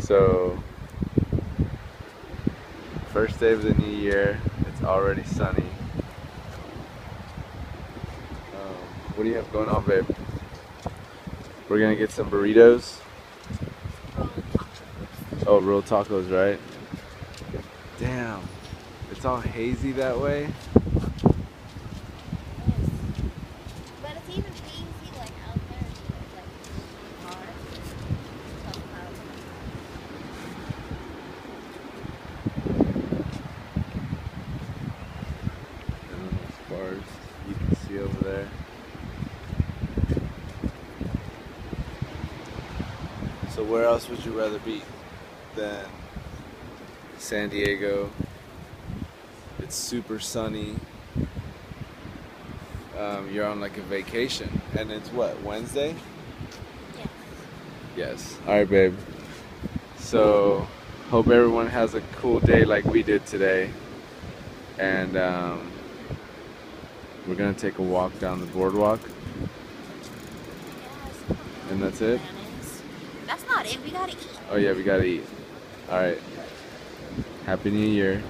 So, first day of the new year. It's already sunny. What do you have going on, babe? We're gonna get some burritos. Oh, real tacos, right? Damn, it's all hazy that way. But it's even hazy like out there, like hard. And then those bars you can see over there. So where else would you rather be than San Diego? It's super sunny. You're on like a vacation, and it's what, Wednesday? Yes. Yes. All right, babe. So hope everyone has a cool day like we did today, and we're gonna take a walk down the boardwalk, and that's it. That's not it. We gotta eat. Oh yeah, we gotta eat. All right. Happy New Year.